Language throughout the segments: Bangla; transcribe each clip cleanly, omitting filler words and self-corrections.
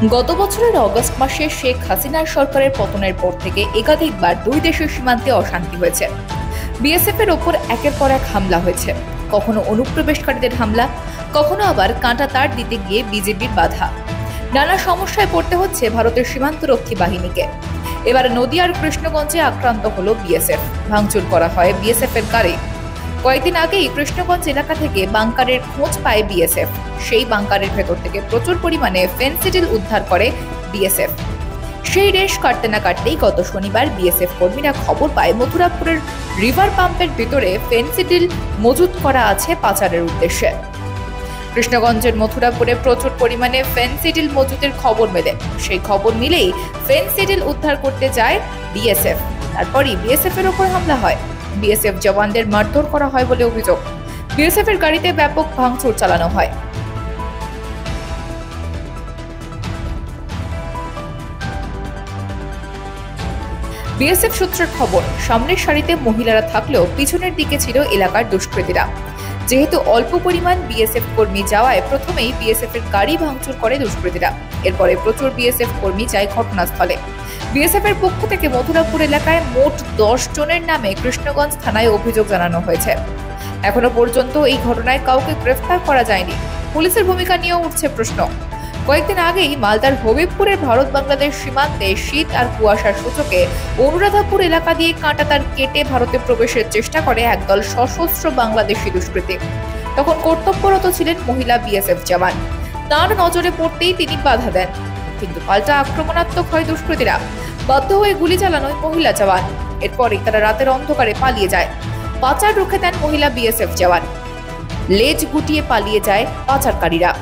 গত বছরের অগস্ট মাসে শেখ হাসিনার সরকারের পতনের পর থেকে একাধিকবার দুই দেশের সীমান্তে অশান্তি হয়েছে। বিএসএফ এর ওপর একের পর এক হামলা হয়েছে, কখনো অনুপ্রবেশকারীদের হামলা, কখনো আবার কাঁটা তার দিতে গিয়ে বিজেপির বাধা। নানা সমস্যায় পড়তে হচ্ছে ভারতের সীমান্তরক্ষী বাহিনীকে। এবার নদিয়ার কৃষ্ণগঞ্জে আক্রান্ত হলো বিএসএফ, ভাঙচুর করা হয় বিএসএফ এর গাড়ি। কয়েকদিন আগেই কৃষ্ণগঞ্জ এলাকা থেকে বাংকারের খোঁজ পায় বিএসএফ। সেই বাংকারের ভেতর থেকে প্রচুর পরিমাণে ফেনসিডিল উদ্ধার করে বিএসএফ। সেই রেশ কাটতে না কাটতেই গত শনিবার বিএসএফ কর্মীরা খবর পায় মথুরাপুরের রিভার পাম্পের ভিতরে ফেনসিডিল মজুত করা আছে পাচারের উদ্দেশ্যে। কৃষ্ণগঞ্জের মথুরাপুরে প্রচুর পরিমাণে ফেনসিডিল মজুতের খবর মেলে। সেই খবর মিলেই ফেনসিডিল উদ্ধার করতে যায় বিএসএফ। তারপরই বিএসএফ এর ওপর হামলা হয়। বিএসএফ জওয়ানদের মারধর করা হয় বলে অভিযোগ। বিএসএফ এর গাড়িতে ব্যাপক ভাঙচুর চালানো হয়। বিএসএফ সূত্রের খবর, সামনের সারিতে মহিলারা থাকলেও পিছনের দিকে ছিল এলাকার দুষ্কৃতীরা। যেহেতু অল্প পরিমাণ বিএসএফ কর্মী যাওয়ায় প্রথমেই বিএসএফ এর গাড়ি ভাঙচুর করে দুষ্কৃতীরা। এরপরে প্রচুর বিএসএফ কর্মী যায় ঘটনাস্থলে। বিএসএফ এর পক্ষ থেকে মথুরাপুর এলাকায় মোট 10 জনের নামে কৃষ্ণগঞ্জ থানায় অভিযোগ জানানো হয়েছে। এখনো পর্যন্ত এই ঘটনায় কাউকে গ্রেফতার করা যায়নি। পুলিশের ভূমিকা নিয়েও উঠছে প্রশ্ন। কয়েকদিন আগেই মালদার হবিবপুরের ভারত বাংলাদেশ সীমান্তে শীত আর কুয়াশার সূচকে অনুরাধাপুর এলাকা দিয়ে কাঁটাতার কেটে ভারতে প্রবেশের চেষ্টা করে একদল সশস্ত্র বাংলাদেশি দুষ্কৃতী। তখন কর্তব্যরত ছিলেন মহিলা বিএসএফ জওয়ান। তার নজরে পড়তেই তিনি বাধা দেন, কিন্তু পাল্টা আক্রমণাত্মক হয় দুষ্কৃতীরা। বাধ্য হয়ে গুলি চালান ওই মহিলা জওয়ান। এরপরই তারা রাতের অন্ধকারে পালিয়ে যায়। পাচার রুখে দেন মহিলা বিএসএফ জওয়ান। লেজ গুটিয়ে পালিয়ে যায় পাচারকারীরা।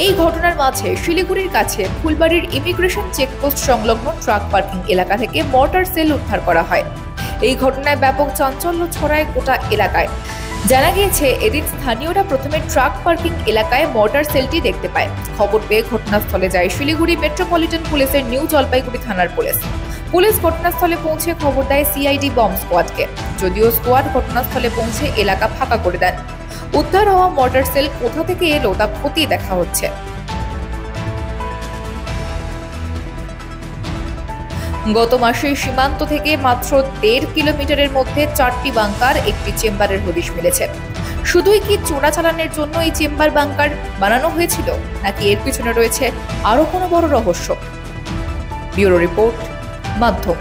এই ঘটনার মাঝে শিলিগুড়ির কাছে ফুলবাড়ির ইমিগ্রেশন চেকপোস্ট সংলগ্ন ট্রাক পার্কিং এলাকা থেকে মর্টার সেল উদ্ধার করা হয়। এই ঘটনায় ব্যাপক চাঞ্চল্য ছড়ায় গোটা এলাকায়। জানা গিয়েছে, এদিন স্থানীয়রা প্রথমে ট্রাক পার্কিং এলাকায় মর্টার সেলটি দেখতে পায়। খবর পেয়ে ঘটনাস্থলে যায় শিলিগুড়ি মেট্রোপলিটন পুলিশের নিউ জলপাইগুড়ি থানার পুলিশ। পুলিশ ঘটনাস্থলে পৌঁছে খবর দেয় সিআইডি বম্ব স্কোয়াডকে। যদিও স্কোয়াড ঘটনাস্থলে পৌঁছে এলাকা ফাঁকা করে দেন। উদ্ধার হওয়া মর্টার সেল কোথা থেকে এলো তা খতিয়ে দেখা হচ্ছে। গত মাসে সীমান্ত থেকে মাত্র 1.5 কিলোমিটারের মধ্যে 4টি বাংকার, একটি চেম্বারের হদিশ মিলেছে। শুধুই কি চোরাচালানের জন্য এই চেম্বার বাংকার বানানো হয়েছিল, নাকি এর পিছনে রয়েছে আরো কোনো বড় রহস্য? ব্যুরো রিপোর্ট, মাধ্যম।